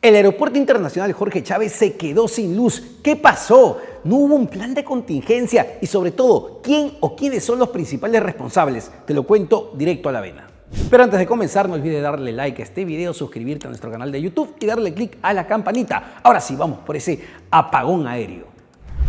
El Aeropuerto Internacional Jorge Chávez se quedó sin luz. ¿Qué pasó? No hubo un plan de contingencia y sobre todo, ¿quién o quiénes son los principales responsables? Te lo cuento directo a la vena. Pero antes de comenzar, no olvides darle like a este video, suscribirte a nuestro canal de YouTube y darle click a la campanita. Ahora sí, vamos por ese apagón aéreo.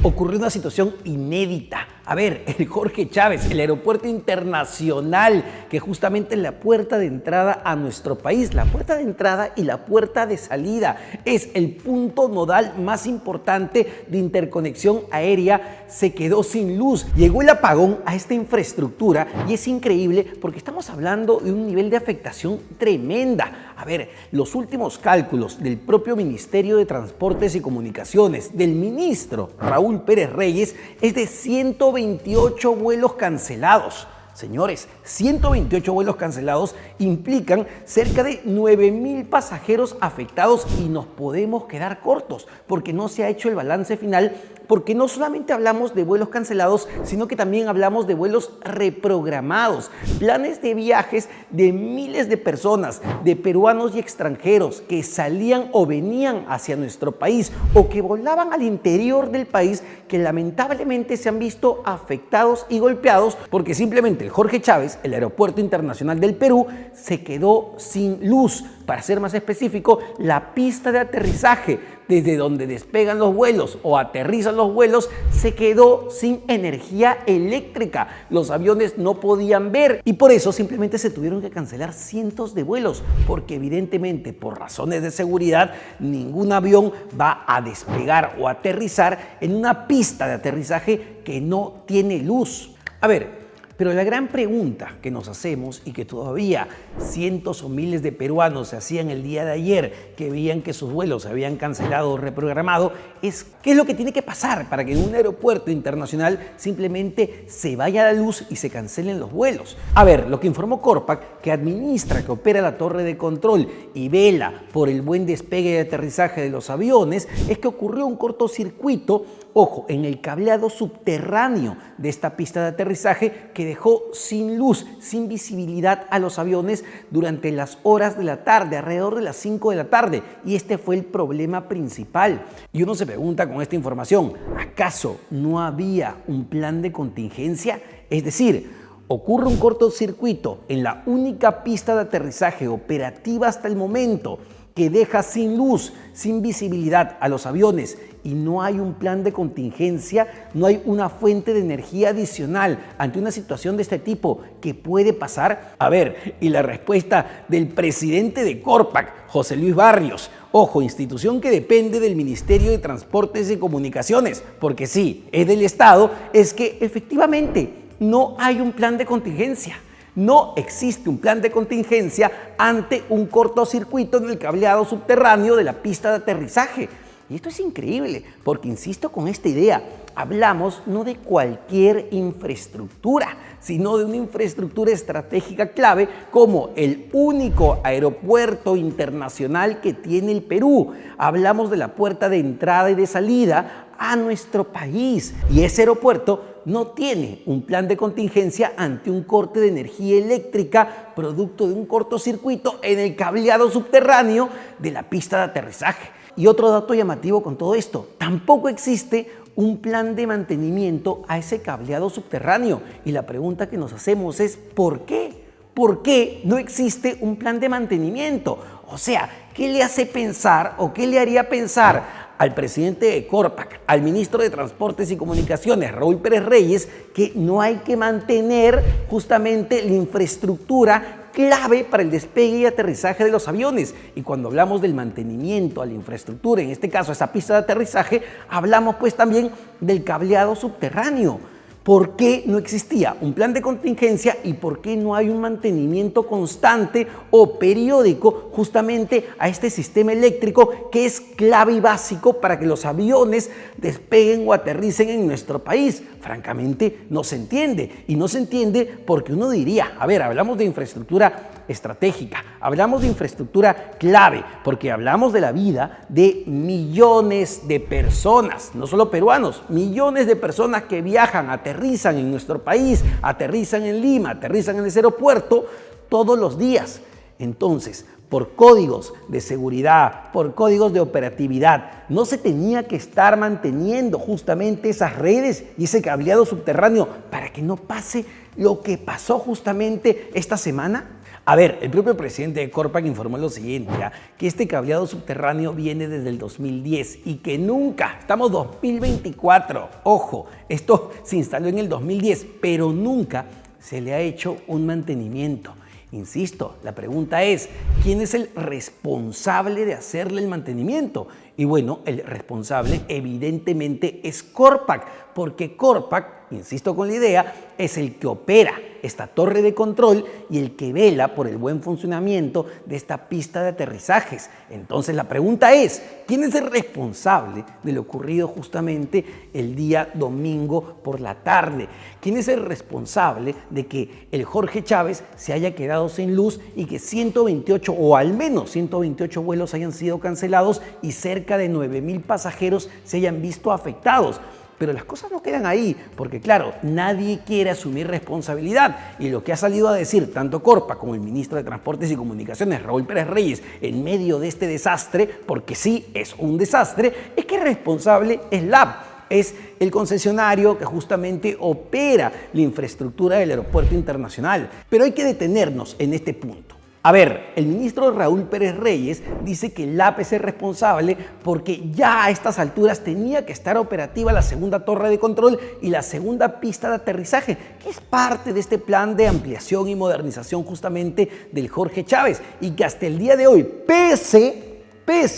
Ocurrió una situación inédita. A ver, el Jorge Chávez, el aeropuerto internacional, que justamente es la puerta de entrada a nuestro país, la puerta de entrada y la puerta de salida. Es el punto nodal más importante de interconexión aérea, se quedó sin luz. Llegó el apagón a esta infraestructura y es increíble porque estamos hablando de un nivel de afectación tremenda. A ver, los últimos cálculos del propio Ministerio de Transportes y Comunicaciones, del ministro Raúl Pérez Reyes, es de 128 vuelos cancelados. Señores, 128 vuelos cancelados implican cerca de 9.000 pasajeros afectados y nos podemos quedar cortos porque no se ha hecho el balance final, porque no solamente hablamos de vuelos cancelados, sino que también hablamos de vuelos reprogramados, planes de viajes de miles de personas, de peruanos y extranjeros que salían o venían hacia nuestro país o que volaban al interior del país, que lamentablemente se han visto afectados y golpeados porque simplemente el Jorge Chávez, el aeropuerto internacional del Perú, se quedó sin luz. Para ser más específico, la pista de aterrizaje, desde donde despegan los vuelos o aterrizan los vuelos, se quedó sin energía eléctrica. Los aviones no podían ver y por eso simplemente se tuvieron que cancelar cientos de vuelos, porque evidentemente por razones de seguridad ningún avión va a despegar o aterrizar en una pista de aterrizaje que no tiene luz. A ver, pero la gran pregunta que nos hacemos y que todavía cientos o miles de peruanos se hacían el día de ayer, que veían que sus vuelos se habían cancelado o reprogramado, es ¿qué es lo que tiene que pasar para que en un aeropuerto internacional simplemente se vaya la luz y se cancelen los vuelos? A ver, lo que informó Corpac, que administra, que opera la torre de control y vela por el buen despegue y aterrizaje de los aviones, es que ocurrió un cortocircuito, ojo, en el cableado subterráneo de esta pista de aterrizaje que dejó sin luz, sin visibilidad a los aviones durante las horas de la tarde, alrededor de las 5 de la tarde. Y este fue el problema principal. Y uno se pregunta con esta información, ¿acaso no había un plan de contingencia? Es decir, ocurre un cortocircuito en la única pista de aterrizaje operativa hasta el momento, que deja sin luz, sin visibilidad a los aviones y no hay un plan de contingencia, no hay una fuente de energía adicional ante una situación de este tipo que puede pasar. A ver, y la respuesta del presidente de Corpac, José Luis Barrios, ojo, institución que depende del Ministerio de Transportes y Comunicaciones, porque sí, es del Estado, es que efectivamente no hay un plan de contingencia. No existe un plan de contingencia ante un cortocircuito en el cableado subterráneo de la pista de aterrizaje. Y esto es increíble, porque insisto con esta idea, hablamos no de cualquier infraestructura, sino de una infraestructura estratégica clave como el único aeropuerto internacional que tiene el Perú. Hablamos de la puerta de entrada y de salida a nuestro país y ese aeropuerto no tiene un plan de contingencia ante un corte de energía eléctrica producto de un cortocircuito en el cableado subterráneo de la pista de aterrizaje. Y otro dato llamativo con todo esto, tampoco existe un plan de mantenimiento a ese cableado subterráneo. Y la pregunta que nos hacemos es ¿por qué? ¿Por qué no existe un plan de mantenimiento? O sea, ¿qué le hace pensar o qué le haría pensar al presidente de Corpac, al ministro de Transportes y Comunicaciones, Raúl Pérez Reyes, que no hay que mantener justamente la infraestructura clave para el despegue y aterrizaje de los aviones? Y cuando hablamos del mantenimiento a la infraestructura, en este caso esa pista de aterrizaje, hablamos pues también del cableado subterráneo. ¿Por qué no existía un plan de contingencia y por qué no hay un mantenimiento constante o periódico justamente a este sistema eléctrico que es clave y básico para que los aviones despeguen o aterricen en nuestro país? Francamente, no se entiende. Y no se entiende porque uno diría, a ver, hablamos de infraestructura estratégica, hablamos de infraestructura clave, porque hablamos de la vida de millones de personas, no solo peruanos, millones de personas que viajan, aterrizan en nuestro país, aterrizan en Lima, aterrizan en ese aeropuerto todos los días. Entonces, por códigos de seguridad, por códigos de operatividad. No se tenía que estar manteniendo justamente esas redes y ese cableado subterráneo para que no pase lo que pasó justamente esta semana. A ver, el propio presidente de Corpac informó lo siguiente, que este cableado subterráneo viene desde el 2010 y que nunca, estamos 2024, ojo, esto se instaló en el 2010, pero nunca se le ha hecho un mantenimiento. Insisto, la pregunta es, ¿quién es el responsable de hacerle el mantenimiento? Y bueno, el responsable evidentemente es Corpac, porque Corpac, insisto con la idea, es el que opera esta torre de control y el que vela por el buen funcionamiento de esta pista de aterrizajes. Entonces la pregunta es, ¿quién es el responsable de lo ocurrido justamente el día domingo por la tarde? ¿Quién es el responsable de que el Jorge Chávez se haya quedado sin luz y que 128 o al menos 128 vuelos hayan sido cancelados y cerca de 9,000 pasajeros se hayan visto afectados? Pero las cosas no quedan ahí, porque claro, nadie quiere asumir responsabilidad. Y lo que ha salido a decir tanto Corpac como el ministro de Transportes y Comunicaciones, Raúl Pérez Reyes, en medio de este desastre, porque sí, es un desastre, es que el responsable es LAP. Es el concesionario que justamente opera la infraestructura del aeropuerto internacional. Pero hay que detenernos en este punto. A ver, el ministro Raúl Pérez Reyes dice que LAP es el responsable porque ya a estas alturas tenía que estar operativa la segunda torre de control y la segunda pista de aterrizaje, que es parte de este plan de ampliación y modernización justamente del Jorge Chávez y que hasta el día de hoy, pese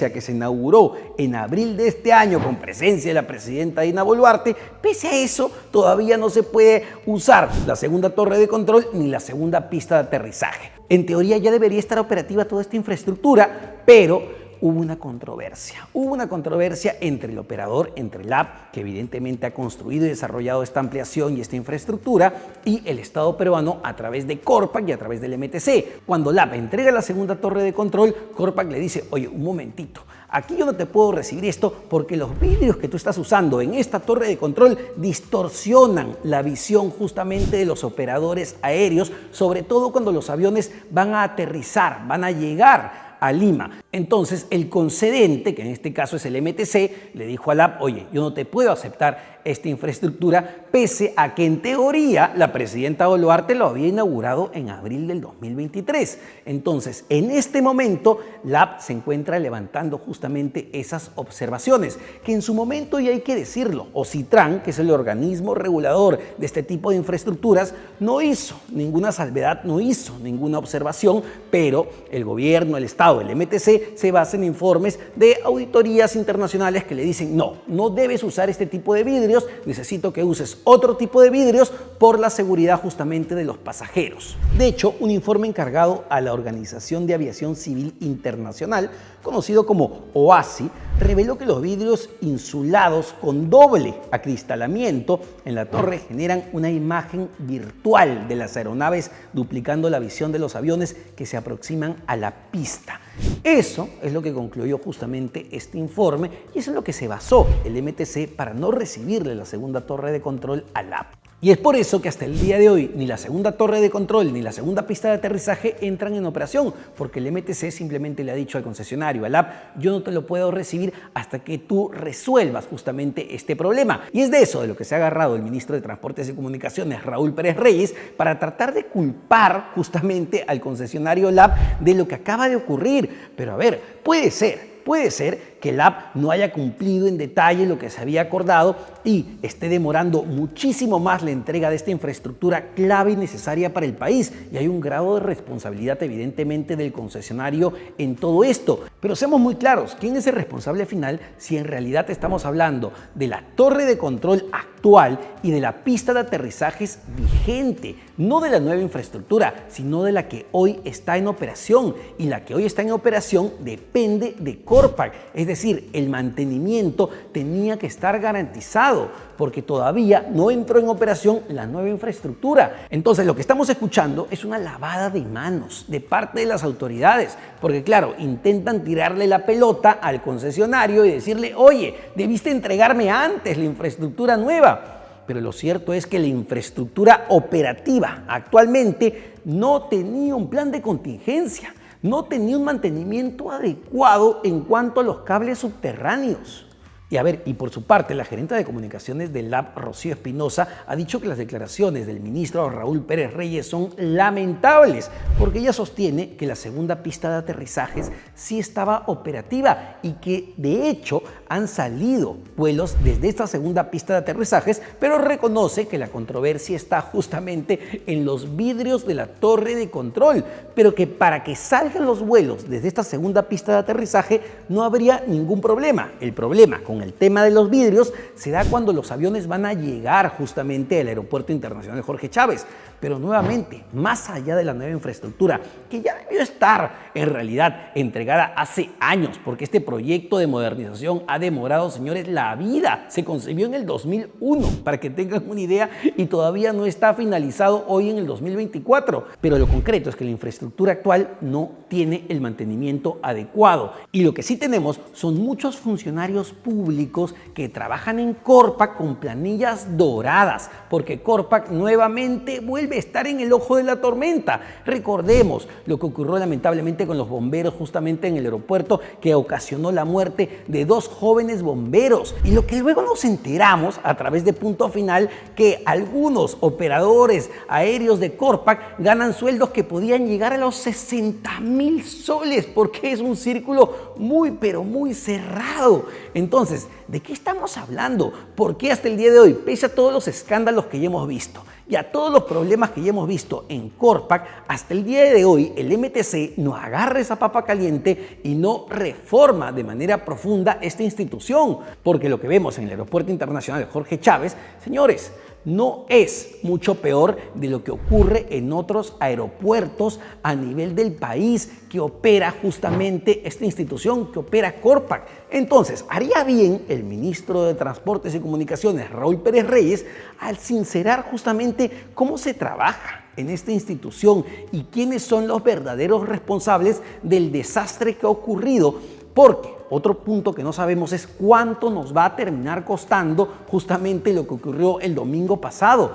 a que se inauguró en abril de este año con presencia de la presidenta Dina Boluarte, pese a eso todavía no se puede usar la segunda torre de control ni la segunda pista de aterrizaje. En teoría ya debería estar operativa toda esta infraestructura, pero hubo una controversia. Hubo una controversia entre el operador, entre LAP, que evidentemente ha construido y desarrollado esta ampliación y esta infraestructura, y el Estado peruano a través de Corpac y a través del MTC. Cuando LAP entrega la segunda torre de control, Corpac le dice, oye, un momentito, aquí yo no te puedo recibir esto porque los vidrios que tú estás usando en esta torre de control distorsionan la visión justamente de los operadores aéreos, sobre todo cuando los aviones van a aterrizar, van a llegar a Lima. Entonces el concedente, que en este caso es el MTC, le dijo a LAP, oye, yo no te puedo aceptar esta infraestructura, pese a que en teoría la presidenta Boluarte lo había inaugurado en abril del 2023. Entonces, en este momento, LAP se encuentra levantando justamente esas observaciones, que en su momento, y hay que decirlo, OCITRAN, que es el organismo regulador de este tipo de infraestructuras, no hizo ninguna salvedad, no hizo ninguna observación, pero el gobierno, el Estado, el MTC, se basa en informes de auditorías internacionales que le dicen, no debes usar este tipo de vidrios, necesito que uses otro tipo de vidrios por la seguridad justamente de los pasajeros. De hecho, un informe encargado a la Organización de Aviación Civil Internacional, conocido como OASI, reveló que los vidrios insulados con doble acristalamiento en la torre generan una imagen virtual de las aeronaves, duplicando la visión de los aviones que se aproximan a la pista. Eso es lo que concluyó justamente este informe y eso es lo que se basó el MTC para no recibirle la segunda torre de control a LAP. Y es por eso que hasta el día de hoy ni la segunda torre de control ni la segunda pista de aterrizaje entran en operación, porque el MTC simplemente le ha dicho al concesionario, a LAP, yo no te lo puedo recibir hasta que tú resuelvas justamente este problema. Y es de eso de lo que se ha agarrado el ministro de Transportes y Comunicaciones, Raúl Pérez Reyes, para tratar de culpar justamente al concesionario LAP de lo que acaba de ocurrir. Pero a ver, puede ser que LAP no haya cumplido en detalle lo que se había acordado y esté demorando muchísimo más la entrega de esta infraestructura clave y necesaria para el país. Y hay un grado de responsabilidad evidentemente del concesionario en todo esto. Pero seamos muy claros, ¿quién es el responsable final si en realidad estamos hablando de la torre de control actual y de la pista de aterrizajes vigente? No de la nueva infraestructura, sino de la que hoy está en operación. Y la que hoy está en operación depende de Corpac. Es decir, el mantenimiento tenía que estar garantizado porque todavía no entró en operación la nueva infraestructura. Entonces, lo que estamos escuchando es una lavada de manos de parte de las autoridades, porque claro, intentan tirarle la pelota al concesionario y decirle, oye, debiste entregarme antes la infraestructura nueva. Pero lo cierto es que la infraestructura operativa actualmente no tenía un plan de contingencia. no tenía un mantenimiento adecuado en cuanto a los cables subterráneos. Y a ver, y por su parte, la gerente de comunicaciones del LAB, Rocío Espinosa, ha dicho que las declaraciones del ministro Raúl Pérez Reyes son lamentables, porque ella sostiene que la segunda pista de aterrizajes sí estaba operativa y que de hecho han salido vuelos desde esta segunda pista de aterrizajes, pero reconoce que la controversia está justamente en los vidrios de la torre de control, pero que para que salgan los vuelos desde esta segunda pista de aterrizaje no habría ningún problema. El problema con el tema de los vidrios se da cuando los aviones van a llegar justamente al Aeropuerto Internacional Jorge Chávez. Pero nuevamente, más allá de la nueva infraestructura, que ya debió estar en realidad entregada hace años, porque este proyecto de modernización ha demorado, señores, la vida. Se concibió en el 2001, para que tengan una idea, y todavía no está finalizado hoy en el 2024. Pero lo concreto es que la infraestructura actual no tiene el mantenimiento adecuado. Y lo que sí tenemos son muchos funcionarios públicos que trabajan en Corpac con planillas doradas, porque Corpac nuevamente vuelve a estar en el ojo de la tormenta. Recordemos lo que ocurrió lamentablemente con los bomberos justamente en el aeropuerto, que ocasionó la muerte de 2 jóvenes bomberos, y lo que luego nos enteramos a través de Punto Final, que algunos operadores aéreos de Corpac ganan sueldos que podían llegar a los 60,000 soles, porque es un círculo muy pero muy cerrado. Entonces, ¿de qué estamos hablando? ¿Por qué hasta el día de hoy, pese a todos los escándalos que ya hemos visto y a todos los problemas que ya hemos visto en Corpac, hasta el día de hoy el MTC no agarra esa papa caliente y no reforma de manera profunda esta institución? Porque lo que vemos en el Aeropuerto Internacional Jorge Chávez, señores, no es mucho peor de lo que ocurre en otros aeropuertos a nivel del país que opera justamente esta institución, que opera Corpac. Entonces, haría bien el ministro de Transportes y Comunicaciones, Raúl Pérez Reyes, al sincerar justamente cómo se trabaja en esta institución y quiénes son los verdaderos responsables del desastre que ha ocurrido, porque otro punto que no sabemos es cuánto nos va a terminar costando justamente lo que ocurrió el domingo pasado.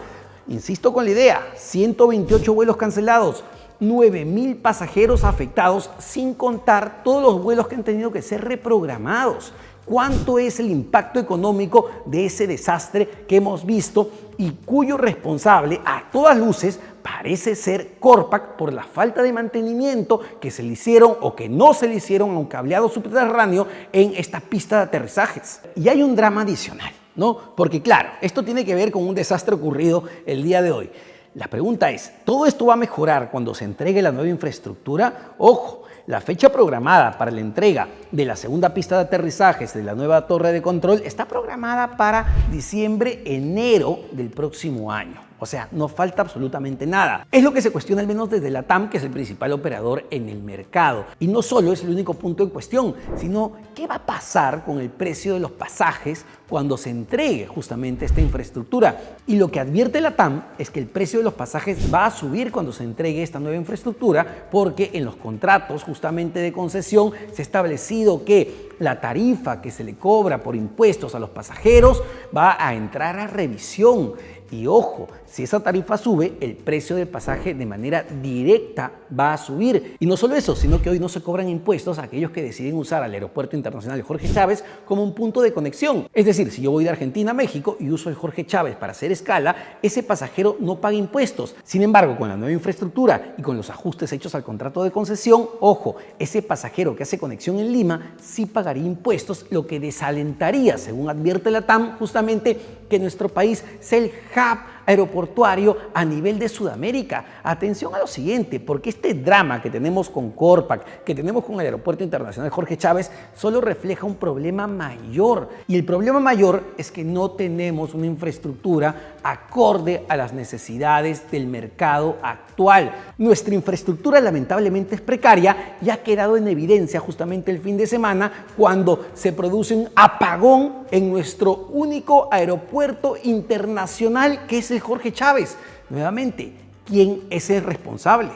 Insisto con la idea, 128 vuelos cancelados, 9,000 pasajeros afectados, sin contar todos los vuelos que han tenido que ser reprogramados. ¿Cuánto es el impacto económico de ese desastre que hemos visto y cuyo responsable, a todas luces, parece ser Corpac por la falta de mantenimiento que se le hicieron o que no se le hicieron a un cableado subterráneo en esta pista de aterrizajes? Y hay un drama adicional, ¿no? Porque claro, esto tiene que ver con un desastre ocurrido el día de hoy. La pregunta es, ¿todo esto va a mejorar cuando se entregue la nueva infraestructura? Ojo, la fecha programada para la entrega de la segunda pista de aterrizajes de la nueva torre de control está programada para diciembre, enero del próximo año. O sea, no falta absolutamente nada. Es lo que se cuestiona al menos desde la TAM, que es el principal operador en el mercado. Y no solo es el único punto en cuestión, sino qué va a pasar con el precio de los pasajes cuando se entregue justamente esta infraestructura. Y lo que advierte la TAM es que el precio de los pasajes va a subir cuando se entregue esta nueva infraestructura, porque en los contratos justamente de concesión se ha establecido que la tarifa que se le cobra por impuestos a los pasajeros va a entrar a revisión. Y ojo, si esa tarifa sube, el precio del pasaje de manera directa va a subir. Y no solo eso, sino que hoy no se cobran impuestos a aquellos que deciden usar al Aeropuerto Internacional Jorge Chávez como un punto de conexión. Es decir, si yo voy de Argentina a México y uso el Jorge Chávez para hacer escala, ese pasajero no paga impuestos. Sin embargo, con la nueva infraestructura y con los ajustes hechos al contrato de concesión, ojo, ese pasajero que hace conexión en Lima sí pagaría impuestos, lo que desalentaría, según advierte la TAM, justamente que nuestro país sea el hub aeroportuario a nivel de Sudamérica. Atención a lo siguiente, porque este drama que tenemos con Corpac, que tenemos con el Aeropuerto Internacional Jorge Chávez, solo refleja un problema mayor. Y el problema mayor es que no tenemos una infraestructura acorde a las necesidades del mercado actual. Nuestra infraestructura lamentablemente es precaria y ha quedado en evidencia justamente el fin de semana cuando se produce un apagón en nuestro único aeropuerto internacional, que es el Jorge Chávez. Nuevamente, ¿quién es el responsable?